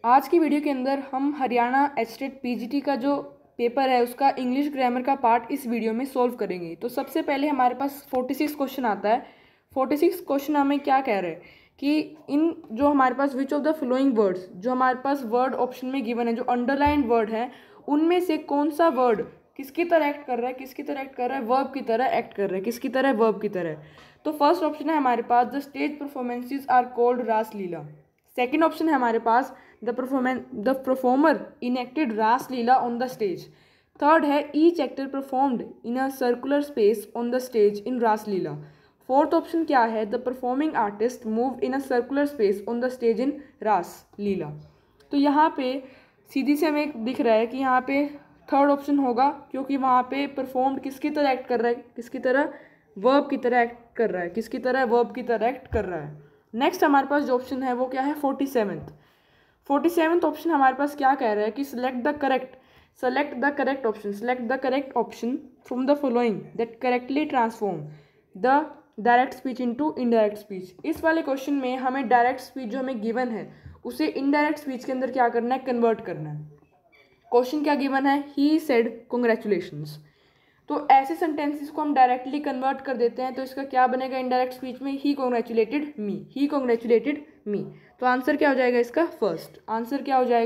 आज की वीडियो के अंदर हम हरियाणा एचटेट पीजीटी का जो पेपर है उसका इंग्लिश ग्रामर का पार्ट इस वीडियो में सोल्व करेंगे। तो सबसे पहले हमारे पास 46 क्वेश्चन आता है। 46 क्वेश्चन हमें क्या कह रहे हैं कि इन जो हमारे पास which of the following words जो हमारे पास वर्ड ऑप्शन में गिवन है, जो अंडरलाइंड वर्ड है, उनमें से कौन सा वर्ड किसकी तरह एक्ट कर रहा है, किसकी तरह एक्ट कर रहा है, वर्ब की तरह एक्ट कर रहा है, किसकी तरह, वर्ब की तरह। तो फर्स्ट ऑप्शन है हमारे पास the stage performances are called Raas Leela. Second option है हमारे पास the performer enacted Raas Leela on the stage. Third है each actor performed in a circular space on the stage in Raas Leela. Fourth option क्या है, the performing artist move in a circular space on the stage in Raas Leela. तो यहाँ पे सीधी से हमें दिख रहा है कि यहाँ पे थर्ड ऑप्शन होगा, क्योंकि वहाँ पे परफॉर्म्ड किसकी तरह एक्ट कर रहा है, किसकी तरह, वर्ब की तरह एक्ट कर रहा है, किसकी तरह, वर्ब की तरह एक्ट कर रहा है। नेक्स्ट हमारे पास जो ऑप्शन है वो क्या है, 47th ऑप्शन हमारे पास क्या कह रहा है कि select the correct option from the following that correctly transform the direct speech into indirect speech. इस वाले क्वेश्चन में हमें डायरेक्ट स्पीच जो हमें गिवन है उसे इनडायरेक्ट स्पीच के अंदर क्या करना है, कन्वर्ट करना है। क्वेश्चन क्या गिवन है, ही सेड कॉन्ग्रेचुलेशंस। तो ऐसे सेंटेंसेस को हम डायरेक्टली कन्वर्ट कर देते हैं, तो इसका क्या बनेगा इंडायरेक्ट स्पीच में, ही कॉन्ग्रेचुलेटेड मी। तो आंसर क्या हो जाएगा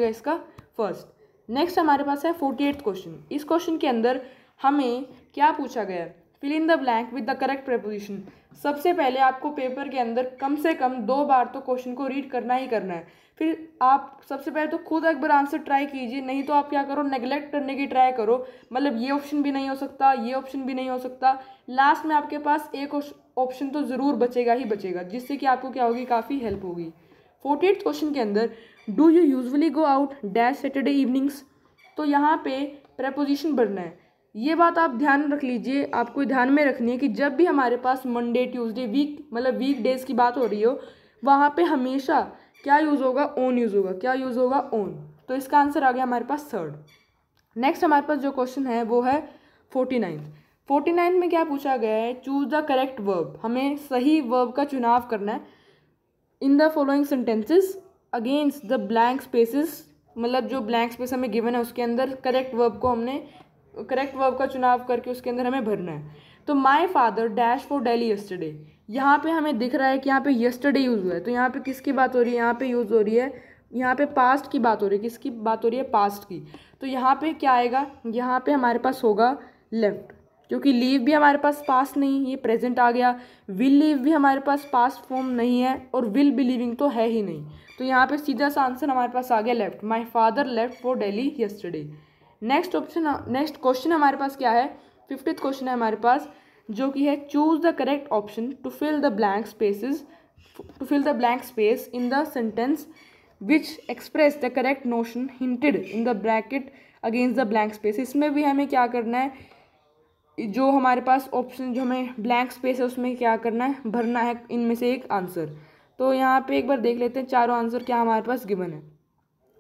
इसका, फर्स्ट। नेक्स्ट हमारे पास है 48th क्वेश्चन। इस क्वेश्चन के अंदर हमें क्या पूछा गया है, fill in the blank with the correct preposition. सबसे पहले आपको पेपर के अंदर कम से कम 2 बार तो क्वेश्चन को रीड करना ही करना है। फिर आप सबसे पहले तो खुद एक बार आंसर ट्राई कीजिए, नहीं तो आप क्या करो, नेगलेक्ट करने की ट्राई करो। मतलब ये ऑप्शन भी नहीं हो सकता, ये ऑप्शन भी नहीं हो सकता, लास्ट में आपके पास एक ऑप्शन तो ज़रूर बचेगा ही बचेगा, जिससे कि आपको क्या होगी, काफ़ी हेल्प होगी। 48th क्वेश्चन के अंदर do you usually go out dash Saturday evenings. तो यहाँ पे प्रेपोजिशन बनना है। ये बात आप ध्यान रख लीजिए, आपको ध्यान में रखनी है कि जब भी हमारे पास मंडे, ट्यूसडे, वीक डेज की बात हो रही हो, वहाँ पे हमेशा क्या यूज़ होगा, ओन यूज़ होगा। क्या यूज़ होगा, ओन। तो इसका आंसर आ गया हमारे पास थर्ड। नेक्स्ट हमारे पास जो क्वेश्चन है वो है 49 में क्या पूछा गया है, चूज द करेक्ट वर्ब। हमें सही वर्ब का चुनाव करना है in the following sentences against the blank spaces. मतलब जो ब्लैंक स्पेस हमें गिवन है उसके अंदर करेक्ट वर्ब का चुनाव करके उसके अंदर हमें भरना है। तो my father dash for daily yesterday. यहाँ पे हमें दिख रहा है कि यहाँ पे यस्टरडे यूज़ हुआ है, तो यहाँ पे किसकी बात हो रही है, यहाँ पे यूज़ हो रही है, यहाँ पे पास्ट की बात हो रही है। किसकी बात हो रही है, पास्ट की। तो यहाँ पे क्या आएगा, यहाँ पे हमारे पास होगा लेफ्ट, क्योंकि लीव भी हमारे पास पास्ट नहीं, ये प्रेजेंट आ गया। विल लीव भी हमारे पास पास्ट फॉर्म नहीं है, और विल बी लीविंग तो है ही नहीं। तो यहाँ पे सीधा सा आंसर हमारे पास आ गया left, my father left for daily yesterday. Next question हमारे पास क्या है, 50th क्वेश्चन है हमारे पास, जो कि है choose the correct option to fill the blank space in the sentence which express the correct notion hinted in the bracket against the blank space. इसमें भी हमें क्या करना है, जो हमारे पास ऑप्शन जो हमें ब्लैंक स्पेस है उसमें क्या करना है, भरना है इनमें से एक आंसर। तो यहाँ पे एक बार देख लेते हैं चारों आंसर क्या हमारे पास गिवन है।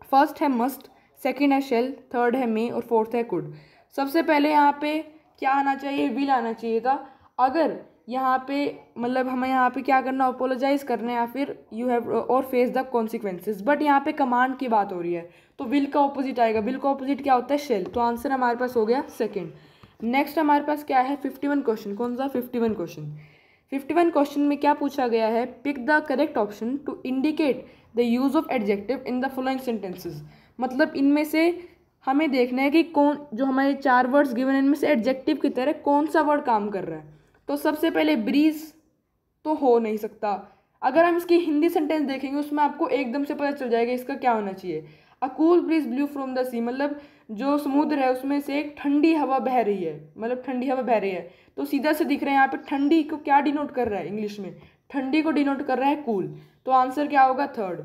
फर्स्ट है मस्ट, सेकंड है शेल, थर्ड है मे और फोर्थ है कुड। सबसे पहले यहाँ पे क्या आना चाहिए, विल आना चाहिए था। अगर यहाँ पे मतलब हमें यहाँ पे क्या करना, अपोलोजाइज करना है या फिर यू हैव और फेस द कॉन्सिक्वेंसेज। बट यहाँ पे कमांड की बात हो रही है, तो विल का ऑपोजिट आएगा। विल का ऑपोजिट क्या होता है, शेल। तो आंसर हमारे पास हो गया सेकेंड। नेक्स्ट हमारे पास क्या है, 51 क्वेश्चन। कौन सा, 51 क्वेश्चन में क्या पूछा गया है, pick the correct option to indicate the use of adjective in the following sentences. मतलब इनमें से हमें देखना है कि कौन, जो हमारे 4 वर्ड्स गिवन है इनमें से एडजेक्टिव की तरह कौन सा वर्ड काम कर रहा है। तो सबसे पहले ब्रीज तो हो नहीं सकता। अगर हम इसकी हिंदी सेंटेंस देखेंगे उसमें आपको एकदम से पता चल जाएगा इसका क्या होना चाहिए। A cool breeze blew from the sea, मतलब जो समुद्र है उसमें से एक ठंडी हवा बह रही है, मतलब ठंडी हवा बह रही है। तो सीधा से दिख रहा है यहाँ पे ठंडी को क्या डिनोट कर रहा है, इंग्लिश में ठंडी को डिनोट कर रहा है कूल। तो आंसर क्या होगा, थर्ड।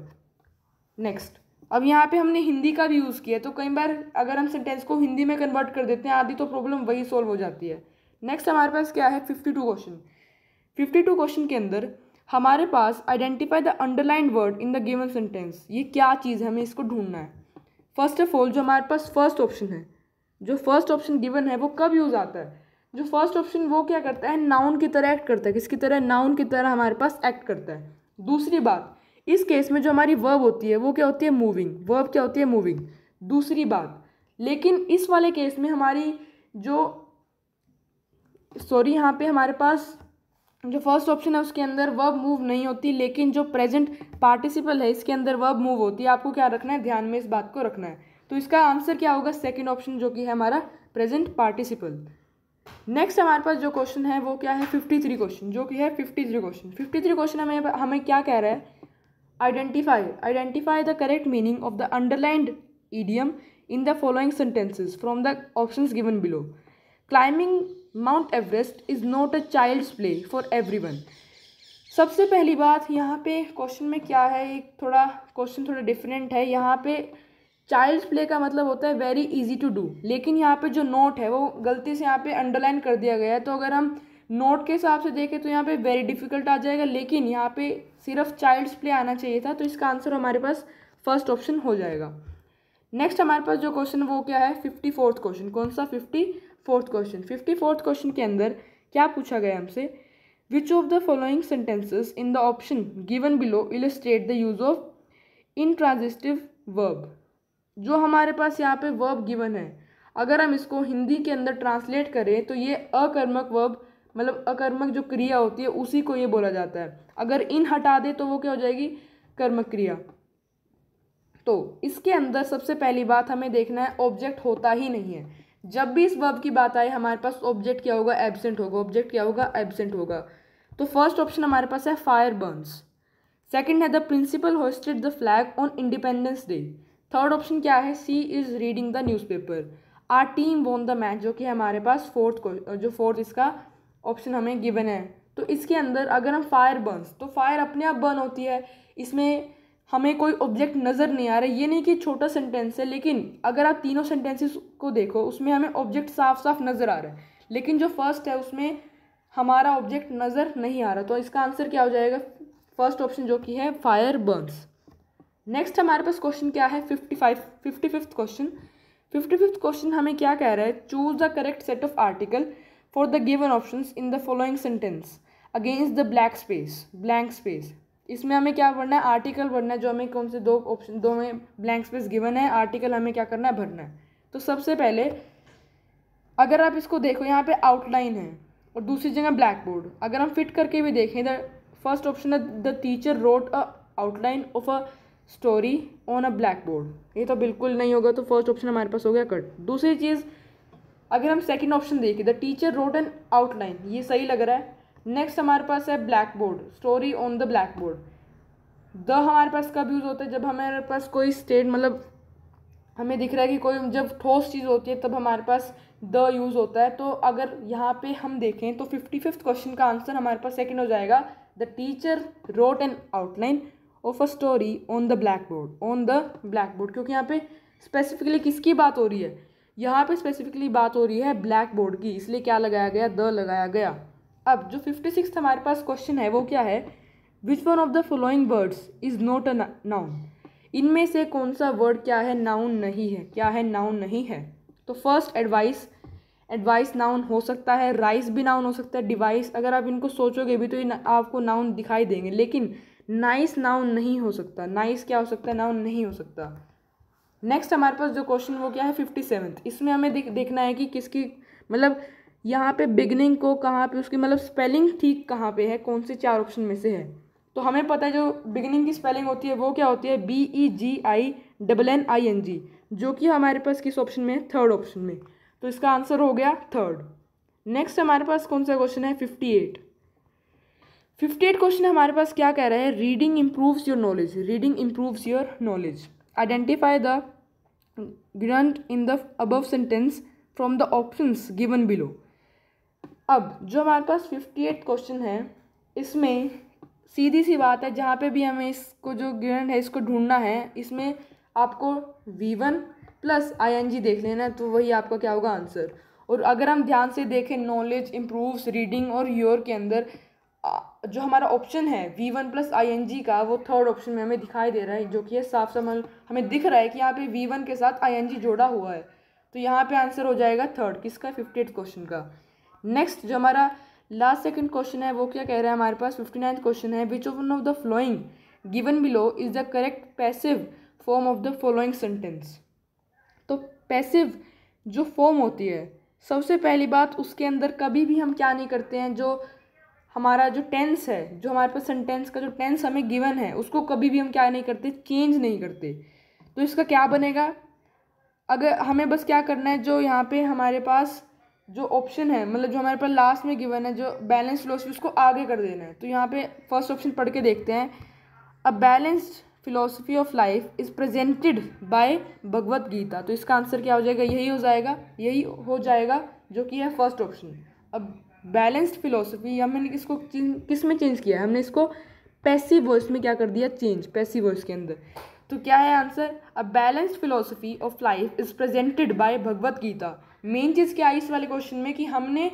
नेक्स्ट, अब यहाँ पे हमने हिंदी का भी यूज़ किया, तो कई बार अगर हम सेंटेंस को हिंदी में कन्वर्ट कर देते हैं आधी तो प्रॉब्लम वही सॉल्व हो जाती है। नेक्स्ट हमारे पास क्या है, 52 क्वेश्चन के अंदर हमारे पास identify the underlined word in the given sentence. ये क्या चीज़ है, हमें इसको ढूंढना है। फर्स्ट ऑफ ऑल जो हमारे पास फर्स्ट ऑप्शन है, जो फर्स्ट ऑप्शन गिवन है वो कब यूज़ आता है, जो फर्स्ट ऑप्शन वो क्या करता है, नाउन की तरह एक्ट करता है। किसकी तरह, नाउन की तरह हमारे पास एक्ट करता है। दूसरी बात, इस केस में जो हमारी वर्ब होती है वो क्या होती है, मूविंग। वर्ब क्या होती है, मूविंग। दूसरी बात, लेकिन इस वाले केस में हमारी जो यहाँ पे हमारे पास जो फर्स्ट ऑप्शन है उसके अंदर वर्ब मूव नहीं होती, लेकिन जो प्रेजेंट पार्टिसिपल है इसके अंदर वर्ब मूव होती है। आपको क्या रखना है, ध्यान में इस बात को रखना है। तो इसका आंसर क्या होगा, सेकंड ऑप्शन जो कि है हमारा प्रेजेंट पार्टिसिपल। नेक्स्ट हमारे पास जो क्वेश्चन है वो क्या है, 53 क्वेश्चन, जो कि है 53 क्वेश्चन। 53 क्वेश्चन हमें क्या कह रहा है, identify the correct meaning of the underlined idiom in the following sentences from the options given below. Climbing Mount Everest is not a child's play for everyone. सबसे पहली बात यहाँ पे क्वेश्चन में क्या है, एक क्वेश्चन थोड़ा डिफरेंट है। यहाँ पे चाइल्ड्स प्ले का मतलब होता है वेरी इजी टू डू, लेकिन यहाँ पे जो नोट है वो गलती से यहाँ पे अंडरलाइन कर दिया गया है। तो अगर हम नोट के हिसाब से देखें तो यहाँ पे वेरी डिफिकल्ट आ जाएगा, लेकिन यहाँ पे सिर्फ चाइल्ड्स प्ले आना चाहिए था। तो इसका आंसर हमारे पास फर्स्ट ऑप्शन हो जाएगा। नेक्स्ट हमारे पास जो क्वेश्चन वो क्या है, 54th क्वेश्चन। कौन सा, 54th क्वेश्चन। 54th क्वेश्चन के अंदर क्या पूछा गया हमसे, विच of the following sentences in the option given below illustrate the use of intransitive verb. जो हमारे पास यहाँ पे वर्ब गिवन है, अगर हम इसको हिंदी के अंदर ट्रांसलेट करें तो ये अकर्मक वर्ब, मतलब अकर्मक जो क्रिया होती है उसी को ये बोला जाता है। अगर इन हटा दे तो वो क्या हो जाएगी, कर्मक क्रिया। तो इसके अंदर सबसे पहली बात हमें देखना है, ऑब्जेक्ट होता ही नहीं है। जब भी इस वर्ब की बात आए हमारे पास ऑब्जेक्ट क्या होगा, एब्सेंट होगा। ऑब्जेक्ट क्या होगा, एब्सेंट होगा। तो फर्स्ट ऑप्शन हमारे पास है फायर बर्न्स। सेकंड है the principal hoisted the flag on Independence Day. Third option क्या है, she is reading the newspaper. Our team won the match, जो कि हमारे पास फोर्थ इसका ऑप्शन हमें गिवन है। तो इसके अंदर अगर हम फायर बर्न्स, तो फायर अपने आप बर्न होती है, इसमें हमें कोई ऑब्जेक्ट नज़र नहीं आ रहा है। ये नहीं कि छोटा सेंटेंस है, लेकिन अगर आप तीनों सेंटेंसेस को देखो उसमें हमें ऑब्जेक्ट साफ साफ नज़र आ रहा है, लेकिन जो फर्स्ट है उसमें हमारा ऑब्जेक्ट नज़र नहीं आ रहा। तो इसका आंसर क्या हो जाएगा, फर्स्ट ऑप्शन जो कि है फायर बर्न्स। नेक्स्ट हमारे पास क्वेश्चन क्या है, 55th क्वेश्चन। 55th क्वेश्चन हमें क्या कह रहा है, choose the correct set of article for the given options in the following sentence against the blank space. इसमें हमें क्या पढ़ना है, आर्टिकल पढ़ना है। जो हमें कौन से दो में ब्लैंक स्पेस गिवन है, आर्टिकल हमें क्या करना है, भरना है। तो सबसे पहले अगर आप इसको देखो, यहाँ पे आउटलाइन है और दूसरी जगह ब्लैक बोर्ड। अगर हम फिट करके भी देखें, द फर्स्ट ऑप्शन है the teacher wrote a outline of a story on a black board. ये तो बिल्कुल नहीं होगा, तो फर्स्ट ऑप्शन हमारे पास हो गया कट। दूसरी चीज़, अगर हम सेकंड ऑप्शन देखें, the teacher wrote an outline, ये सही लग रहा है। नेक्स्ट हमारे पास है black board, story on the black board. The हमारे पास कब यूज़ होता है, जब हमारे पास कोई स्टेट, मतलब हमें दिख रहा है कि कोई जब ठोस चीज़ होती है तब हमारे पास द यूज़ होता है। तो अगर यहाँ पे हम देखें तो 55th क्वेश्चन का आंसर हमारे पास सेकंड हो जाएगा, the teacher wrote an outline of a story on the black board. क्योंकि यहाँ पे स्पेसिफिकली किसकी बात हो रही है, यहाँ पे स्पेसिफिकली बात हो रही है ब्लैक बोर्ड की, इसलिए क्या लगाया गया, द लगाया गया। अब जो 56th हमारे पास क्वेश्चन है वो क्या है, which one of the following words is not a noun. इनमें से कौन सा वर्ड क्या है, नाउन नहीं है। क्या है, नाउन नहीं है। तो फर्स्ट एडवाइस नाउन हो सकता है, राइस भी नाउन हो सकता है, डिवाइस, अगर आप इनको सोचोगे भी तो ये आपको नाउन दिखाई देंगे, लेकिन नाइस नाउन नहीं हो सकता। नाइस क्या हो सकता है, नाउन नहीं हो सकता। नेक्स्ट हमारे पास जो क्वेश्चन वो क्या है, 57th। इसमें हमें देखना है कि किसकी, मतलब यहाँ पे बिगनिंग को कहाँ पे, उसकी मतलब स्पेलिंग ठीक कहाँ पे है, कौन से चार ऑप्शन में से है। तो हमें पता है जो बिगनिंग की स्पेलिंग होती है वो क्या होती है, BEGINNING, जो कि हमारे पास किस ऑप्शन में है, थर्ड ऑप्शन में। तो इसका आंसर हो गया थर्ड। नेक्स्ट हमारे पास कौन सा क्वेश्चन है, 58 क्वेश्चन हमारे पास क्या कह रहा है, reading improves your knowledge. Identify the grunt in the above sentence from the options given below. अब जो हमारे पास 58 क्वेश्चन है, इसमें सीधी सी बात है, जहाँ पे भी हमें इसको जो गिवन है इसको ढूंढना है, इसमें आपको V1 + ING देख लेना, तो वही आपका क्या होगा, आंसर। और अगर हम ध्यान से देखें, नॉलेज, इम्प्रूव्स, रीडिंग और योर के अंदर जो हमारा ऑप्शन है V1 + ING का, वो थर्ड ऑप्शन में हमें दिखाई दे रहा है, जो कि साफ साफ हमें दिख रहा है कि यहाँ पे V1 के साथ ING जोड़ा हुआ है। तो यहाँ पे आंसर हो जाएगा थर्ड, किसका, 58 क्वेश्चन का। नेक्स्ट जो हमारा लास्ट सेकंड क्वेश्चन है वो क्या कह रहा है हमारे पास, 59th क्वेश्चन है, which one of the flowing given below is the correct passive form of the following sentence. तो पैसिव जो फॉर्म होती है, सबसे पहली बात उसके अंदर कभी भी हम क्या नहीं करते हैं, जो हमारा जो टेंस है, जो हमारे पास सेंटेंस का जो टेंस हमें गिवन है उसको कभी भी हम क्या नहीं करते, चेंज नहीं करते। तो इसका क्या बनेगा, अगर हमें बस क्या करना है, जो यहाँ पे हमारे पास जो ऑप्शन है, मतलब जो हमारे पास लास्ट में गिवन है जो बैलेंस फिलोसफी, उसको आगे कर देना है। तो यहाँ पे फर्स्ट ऑप्शन पढ़ के देखते हैं। A balanced philosophy of life is presented by Bhagavad Gita. तो इसका आंसर क्या हो जाएगा, यही हो जाएगा जो कि है फर्स्ट ऑप्शन। अब बैलेंस्ड फिलोसफी हमने इसको किस में चेंज किया है, हमने इसको पैसिव वॉइस में क्या कर दिया, चेंज, पैसिव वॉइस के अंदर। तो क्या है answer, a balanced philosophy of life is presented by Bhagavad Gita. Main चीज़ क्या है इस वाले क्वेश्चन में कि हमने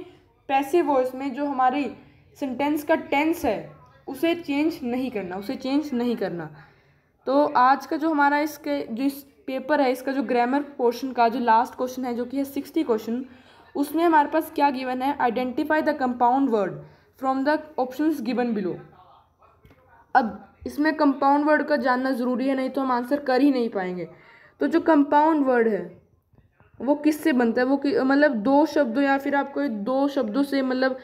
पैसिव वॉइस में जो हमारी सेंटेंस का टेंस है उसे चेंज नहीं करना, तो आज का जो हमारा इसके जो इस पेपर है, इसका जो ग्रामर पोर्शन का जो लास्ट क्वेश्चन है जो कि है 60 क्वेश्चन, उसमें हमारे पास क्या गिवन है, identify the compound word from the options given below. अब इसमें कंपाउंड वर्ड का जानना ज़रूरी है, नहीं तो हम आंसर कर ही नहीं पाएंगे। तो जो कंपाउंड वर्ड है वो किससे बनता है, वो मतलब दो शब्दों या फिर आपको दो शब्दों से, मतलब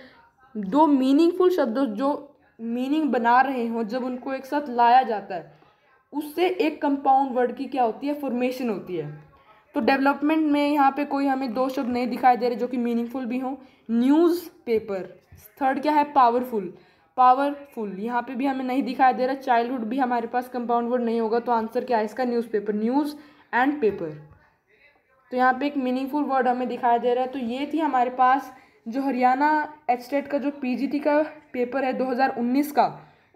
दो मीनिंगफुल शब्दों जो मीनिंग बना रहे हों, जब उनको एक साथ लाया जाता है उससे एक कंपाउंड वर्ड की क्या होती है, फॉर्मेशन होती है। तो डेवलपमेंट में यहाँ पे कोई हमें दो शब्द नहीं दिखाई दे रहे जो कि मीनिंगफुल भी हों। न्यूज़पेपर, थर्ड क्या है, पावरफुल, यहाँ पे भी हमें नहीं दिखाई दे रहा। चाइल्डहुड भी हमारे पास कंपाउंड वर्ड नहीं होगा, तो आंसर क्या है इसका, न्यूज़पेपर, न्यूज़ एंड पेपर। तो यहाँ पे एक मीनिंगफुल वर्ड हमें दिखाई दे रहा है। तो ये थी हमारे पास जो हरियाणा एचटेट का जो पीजीटी का पेपर है 2019 का,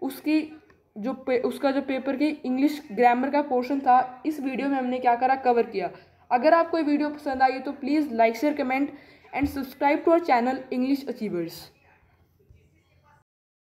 उसका जो पेपर की इंग्लिश ग्रामर का पोर्शन था, इस वीडियो में हमने क्या करा, कवर किया। अगर आपको ये वीडियो पसंद आई तो please like share comment and subscribe to our channel English achievers.